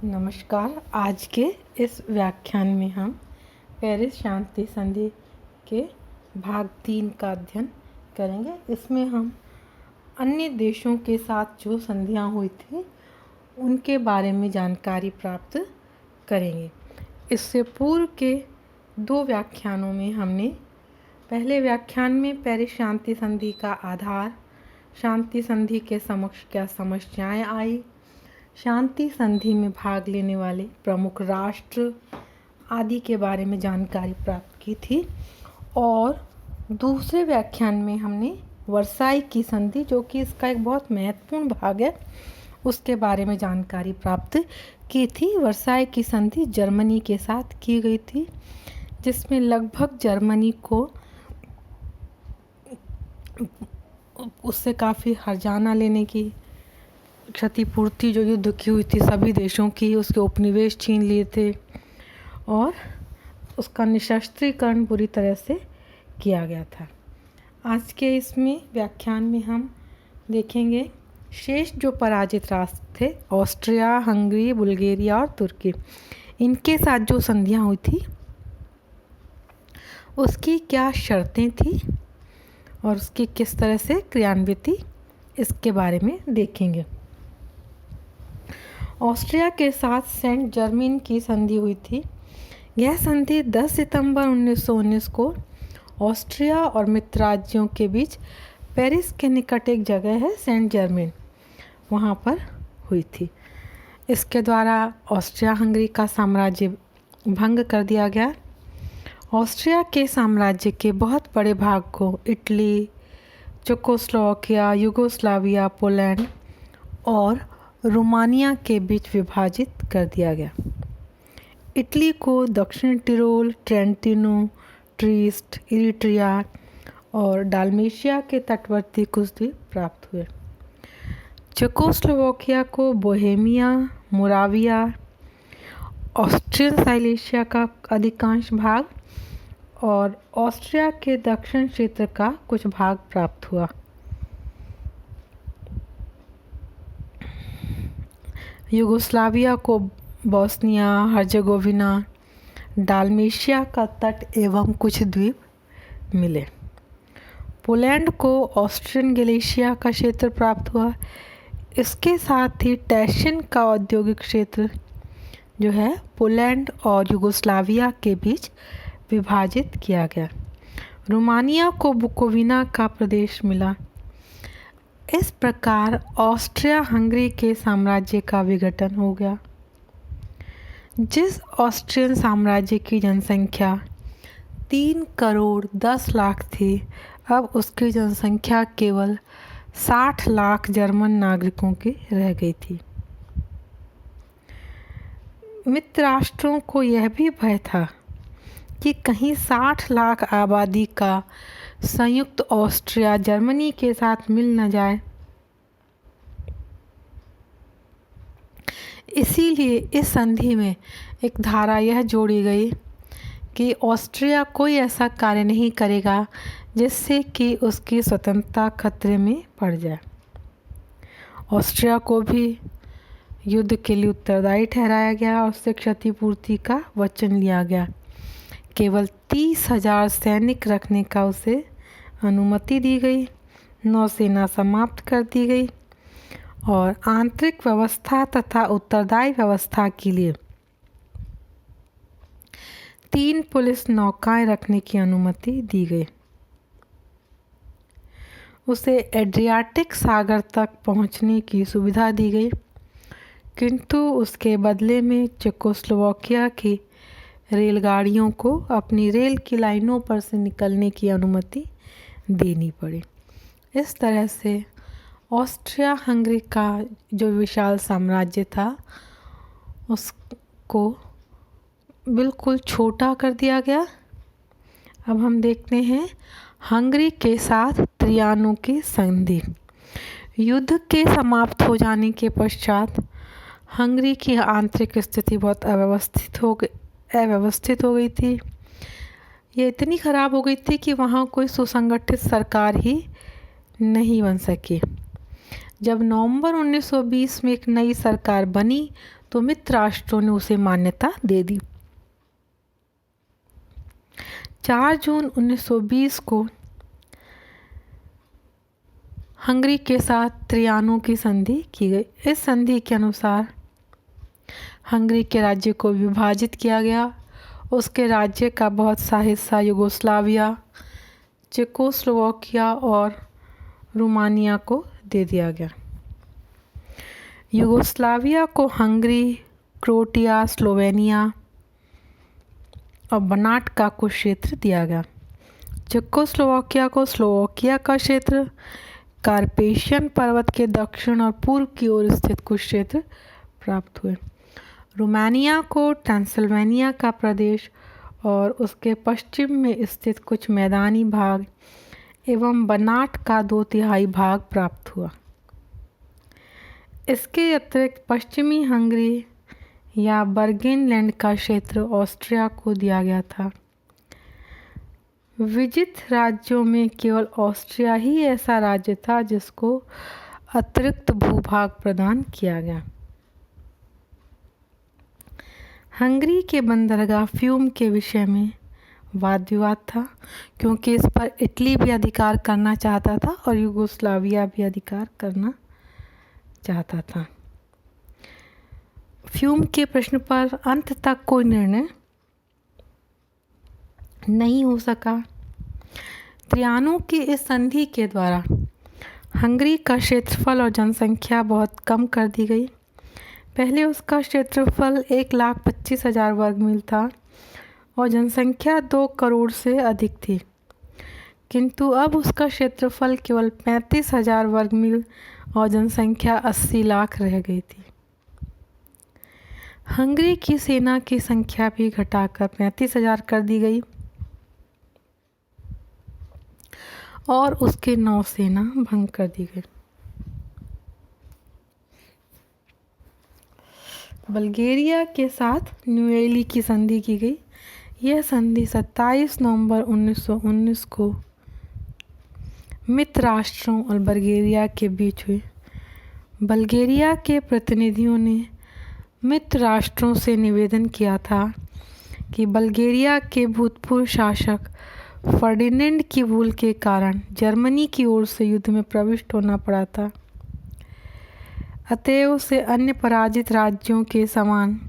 नमस्कार। आज के इस व्याख्यान में हम पेरिस शांति संधि के भाग 3 का अध्ययन करेंगे। इसमें हम अन्य देशों के साथ जो संधियां हुई थी उनके बारे में जानकारी प्राप्त करेंगे। इससे पूर्व के 2 व्याख्यानों में हमने पहले व्याख्यान में पेरिस शांति संधि का आधार, शांति संधि के समक्ष क्या समस्याएं आई, शांति संधि में भाग लेने वाले प्रमुख राष्ट्र आदि के बारे में जानकारी प्राप्त की थी। और दूसरे व्याख्यान में हमने वर्साई की संधि, जो कि इसका एक बहुत महत्वपूर्ण भाग है, उसके बारे में जानकारी प्राप्त की थी। वर्साई की संधि जर्मनी के साथ की गई थी, जिसमें लगभग जर्मनी को उससे काफ़ी हर्जाना लेने की, क्षतिपूर्ति जो युद्ध की हुई थी सभी देशों की, उसके उपनिवेश छीन लिए थे और उसका निशस्त्रीकरण बुरी तरह से किया गया था। आज के इसमें व्याख्यान में हम देखेंगे शेष जो पराजित राष्ट्र थे, ऑस्ट्रिया, हंगरी, बुल्गारिया और तुर्की, इनके साथ जो संधियां हुई थी उसकी क्या शर्तें थी और उसकी किस तरह से क्रियान्वित, इसके बारे में देखेंगे। ऑस्ट्रिया के साथ सेंट जर्मेन की संधि हुई थी। यह संधि 10 सितंबर 1919 को ऑस्ट्रिया और मित्र राज्यों के बीच पेरिस के निकट एक जगह है सेंट जर्मेन, वहाँ पर हुई थी। इसके द्वारा ऑस्ट्रिया हंगरी का साम्राज्य भंग कर दिया गया। ऑस्ट्रिया के साम्राज्य के बहुत बड़े भाग को इटली, चेकोस्लोवाकिया, यूगोस्लाविया, पोलैंड और रोमानिया के बीच विभाजित कर दिया गया। इटली को दक्षिण टिरोल, ट्रेंटिनो, ट्रीस्ट, इरिट्रिया और डाल्मेशिया के तटवर्ती कुछ द्वीप प्राप्त हुए। चेकोस्लोवाकिया को बोहेमिया, मोराविया, ऑस्ट्रियन साइलेशिया का अधिकांश भाग और ऑस्ट्रिया के दक्षिण क्षेत्र का कुछ भाग प्राप्त हुआ। यूगोस्लाविया को बोस्निया, हर्जेगोविना, डाल्मेशिया का तट एवं कुछ द्वीप मिले। पोलैंड को ऑस्ट्रियन गैलिशिया का क्षेत्र प्राप्त हुआ। इसके साथ ही टैशिन का औद्योगिक क्षेत्र जो है पोलैंड और यूगोस्लाविया के बीच विभाजित किया गया। रोमानिया को बुकोविना का प्रदेश मिला। इस प्रकार ऑस्ट्रिया हंगरी के साम्राज्य का विघटन हो गया। जिस ऑस्ट्रियन साम्राज्य की जनसंख्या 3 करोड़ 10 लाख थी, अब उसकी जनसंख्या केवल 60 लाख जर्मन नागरिकों की रह गई थी। मित्र राष्ट्रों को यह भी भय था कि कहीं 60 लाख आबादी का संयुक्त ऑस्ट्रिया जर्मनी के साथ मिल न जाए। इसीलिए इस संधि में एक धारा यह जोड़ी गई कि ऑस्ट्रिया कोई ऐसा कार्य नहीं करेगा जिससे कि उसकी स्वतंत्रता खतरे में पड़ जाए। ऑस्ट्रिया को भी युद्ध के लिए उत्तरदायी ठहराया गया और उससे क्षतिपूर्ति का वचन लिया गया। केवल 30,000 सैनिक रखने का उसे अनुमति दी गई। नौसेना समाप्त कर दी गई और आंतरिक व्यवस्था तथा उत्तरदायी व्यवस्था के लिए 3 पुलिस नौकाएं रखने की अनुमति दी गई। उसे एड्रियाटिक सागर तक पहुंचने की सुविधा दी गई, किंतु उसके बदले में चेकोस्लोवाकिया की रेलगाड़ियों को अपनी रेल की लाइनों पर से निकलने की अनुमति देनी पड़ी। इस तरह से ऑस्ट्रिया हंगरी का जो विशाल साम्राज्य था उसको बिल्कुल छोटा कर दिया गया। अब हम देखते हैं हंगरी के साथ त्रियानो की संधि। युद्ध के समाप्त हो जाने के पश्चात हंगरी की आंतरिक स्थिति बहुत अव्यवस्थित हो गई थी। ये इतनी ख़राब हो गई थी कि वहाँ कोई सुसंगठित सरकार ही नहीं बन सकी। जब नवंबर 1920 में एक नई सरकार बनी तो मित्र राष्ट्रों ने उसे मान्यता दे दी। 4 जून 1920 को हंगरी के साथ त्रियानो की संधि की गई। इस संधि के अनुसार हंगरी के राज्य को विभाजित किया गया। उसके राज्य का बहुत सा हिस्सा युगोस्लाविया, चेकोस्लोवाकिया और रोमानिया को दे दिया गया। युगोस्लाविया को हंगरी, क्रोएशिया, स्लोवेनिया और बनाट का कुछ क्षेत्र दिया गया। चेकोस्लोवाकिया को स्लोवाकिया का क्षेत्र, कार्पेशियन पर्वत के दक्षिण और पूर्व की ओर स्थित कुछ क्षेत्र प्राप्त हुए। रोमानिया को ट्रांसिल्वेनिया का प्रदेश और उसके पश्चिम में स्थित कुछ मैदानी भाग एवं बनाट का 2/3 भाग प्राप्त हुआ। इसके अतिरिक्त पश्चिमी हंगरी या बर्गेनलैंड का क्षेत्र ऑस्ट्रिया को दिया गया था। विजित राज्यों में केवल ऑस्ट्रिया ही ऐसा राज्य था जिसको अतिरिक्त भूभाग प्रदान किया गया। हंगरी के बंदरगाह फ्यूम के विषय में वाद विवाद था, क्योंकि इस पर इटली भी अधिकार करना चाहता था और युगोस्लाविया भी अधिकार करना चाहता था। फ्यूम के प्रश्न पर अंत तक कोई निर्णय नहीं हो सका। त्रियानो की इस संधि के द्वारा हंगरी का क्षेत्रफल और जनसंख्या बहुत कम कर दी गई। पहले उसका क्षेत्रफल 1,25,000 वर्ग मील था और जनसंख्या 2 करोड़ से अधिक थी, किंतु अब उसका क्षेत्रफल केवल 35,000 वर्ग मील और जनसंख्या 80 लाख रह गई थी। हंगरी की सेना की संख्या भी घटाकर 35,000 कर दी गई और उसकी नौसेना भंग कर दी गई। बल्गेरिया के साथ न्यूएली की संधि की गई। यह संधि 27 नवंबर 1919 को मित्र राष्ट्रों और बल्गेरिया के बीच हुई। बल्गेरिया के प्रतिनिधियों ने मित्र राष्ट्रों से निवेदन किया था कि बल्गेरिया के भूतपूर्व शासक फर्डिनेंड की भूल के कारण जर्मनी की ओर से युद्ध में प्रविष्ट होना पड़ा था, अतएव उसे अन्य पराजित राज्यों के समान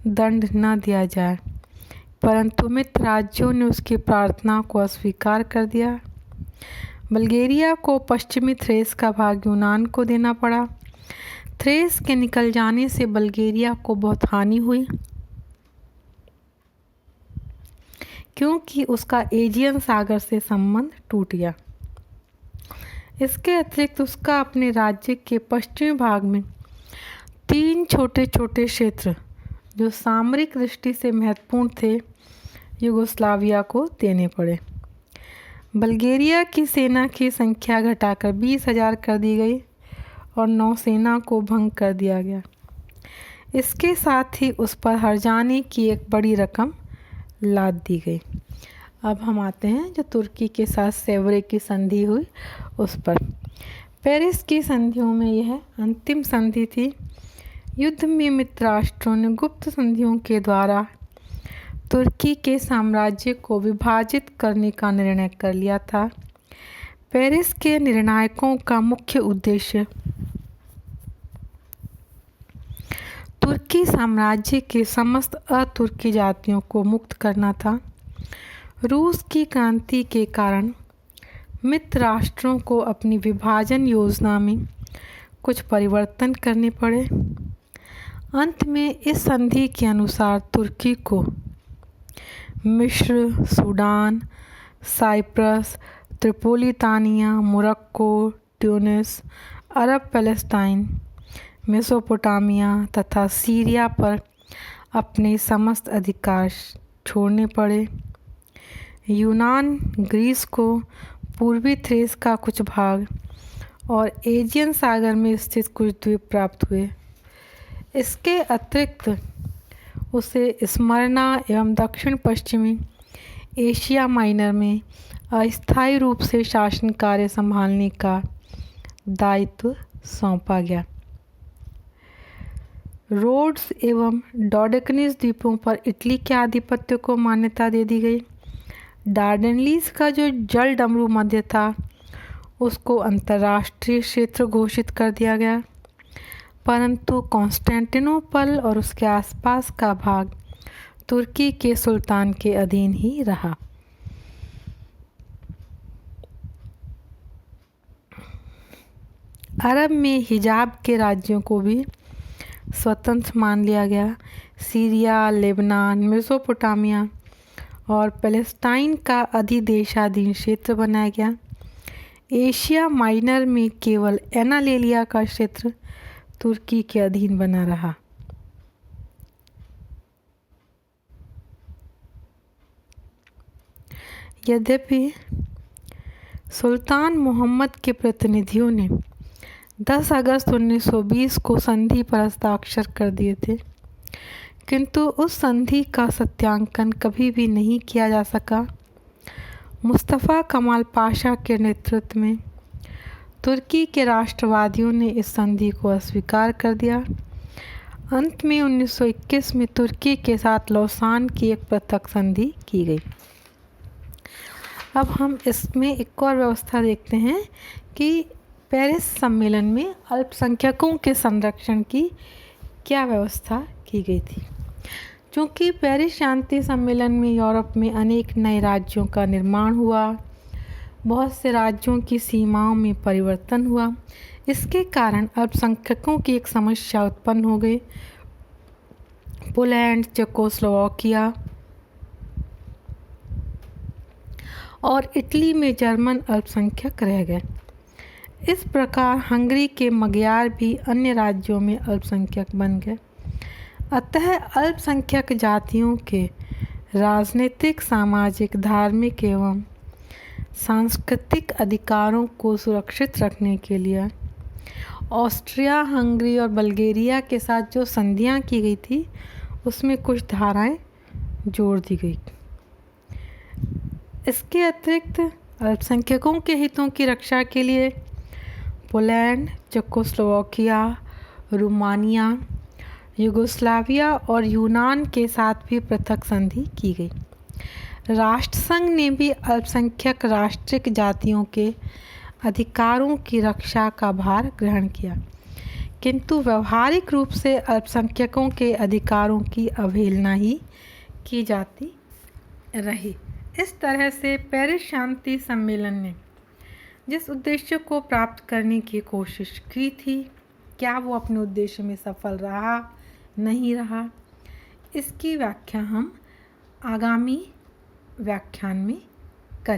दंड न दिया जाए। परंतु मित्र राज्यों ने उसकी प्रार्थना को अस्वीकार कर दिया। बल्गेरिया को पश्चिमी थ्रेस का भाग यूनान को देना पड़ा। थ्रेस के निकल जाने से बल्गेरिया को बहुत हानि हुई, क्योंकि उसका एजियन सागर से संबंध टूट गया। इसके अतिरिक्त उसका अपने राज्य के पश्चिमी भाग में 3 छोटे छोटे क्षेत्र जो सामरिक दृष्टि से महत्वपूर्ण थे युगोस्लाविया को देने पड़े। बल्गेरिया की सेना की संख्या घटाकर 20,000 कर दी गई और नौसेना को भंग कर दिया गया। इसके साथ ही उस पर हर्जाने की एक बड़ी रकम लाद दी गई। अब हम आते हैं जो तुर्की के साथ सेवरे की संधि हुई उस पर। पेरिस की संधियों में यह अंतिम संधि थी। युद्ध में मित्र राष्ट्रों ने गुप्त संधियों के द्वारा तुर्की के साम्राज्य को विभाजित करने का निर्णय कर लिया था। पेरिस के निर्णायकों का मुख्य उद्देश्य तुर्की साम्राज्य के समस्त अतुर्की जातियों को मुक्त करना था। रूस की क्रांति के कारण मित्र राष्ट्रों को अपनी विभाजन योजना में कुछ परिवर्तन करने पड़े। अंत में इस संधि के अनुसार तुर्की को मिस्र, सूडान, साइप्रस, त्रिपोलितानिया, मोरक्को, ट्यूनिस, अरब पैलेस्टाइन, मेसोपोटामिया तथा सीरिया पर अपने समस्त अधिकार छोड़ने पड़े। यूनान, ग्रीस को पूर्वी थ्रेस का कुछ भाग और एजियन सागर में स्थित कुछ द्वीप प्राप्त हुए। इसके अतिरिक्त उसे स्मरना एवं दक्षिण पश्चिमी एशिया माइनर में अस्थायी रूप से शासन कार्य संभालने का दायित्व सौंपा गया। रोड्स एवं डोडेकनीज द्वीपों पर इटली के आधिपत्य को मान्यता दे दी गई। डार्डेनलीज का जो जल डमरू मध्य था उसको अंतर्राष्ट्रीय क्षेत्र घोषित कर दिया गया, परंतु कॉन्स्टेंटिनोपल और उसके आसपास का भाग तुर्की के सुल्तान के अधीन ही रहा। अरब में हिजाब के राज्यों को भी स्वतंत्र मान लिया गया। सीरिया, लेबनान, मेसोपोटामिया और पैलेस्टाइन का अधिदेशाधीन क्षेत्र बनाया गया। एशिया माइनर में केवल एनालेलिया का क्षेत्र तुर्की के अधीन बना रहा। यद्यपि सुल्तान मोहम्मद के प्रतिनिधियों ने 10 अगस्त 1920 को संधि पर हस्ताक्षर कर दिए थे, किंतु उस संधि का सत्यांकन कभी भी नहीं किया जा सका। मुस्तफ़ा कमाल पाशा के नेतृत्व में तुर्की के राष्ट्रवादियों ने इस संधि को अस्वीकार कर दिया। अंत में 1921 में तुर्की के साथ लौसान की एक पृथक संधि की गई। अब हम इसमें एक और व्यवस्था देखते हैं कि पेरिस सम्मेलन में अल्पसंख्यकों के संरक्षण की क्या व्यवस्था की गई थी। चूँकि पेरिस शांति सम्मेलन में यूरोप में अनेक नए राज्यों का निर्माण हुआ, बहुत से राज्यों की सीमाओं में परिवर्तन हुआ, इसके कारण अल्पसंख्यकों की एक समस्या उत्पन्न हो गई। पोलैंड, चेकोस्लोवाकिया और इटली में जर्मन अल्पसंख्यक रह गए। इस प्रकार हंगरी के मगयार भी अन्य राज्यों में अल्पसंख्यक बन गए। अतः अल्पसंख्यक जातियों के राजनीतिक, सामाजिक, धार्मिक एवं सांस्कृतिक अधिकारों को सुरक्षित रखने के लिए ऑस्ट्रिया, हंगरी और बल्गेरिया के साथ जो संधियां की गई थी उसमें कुछ धाराएं जोड़ दी गई। इसके अतिरिक्त अल्पसंख्यकों के हितों की रक्षा के लिए पोलैंड, चेकोस्लोवाकिया, रोमानिया, यूगोस्लाविया और यूनान के साथ भी पृथक संधि की गई। राष्ट्रसंघ ने भी अल्पसंख्यक राष्ट्रिक जातियों के अधिकारों की रक्षा का भार ग्रहण किया, किंतु व्यवहारिक रूप से अल्पसंख्यकों के अधिकारों की अवहेलना ही की जाती रही। इस तरह से पेरिस शांति सम्मेलन ने जिस उद्देश्य को प्राप्त करने की कोशिश की थी, क्या वो अपने उद्देश्य में सफल रहा, नहीं रहा, इसकी व्याख्या हम आगामी व्याख्यान में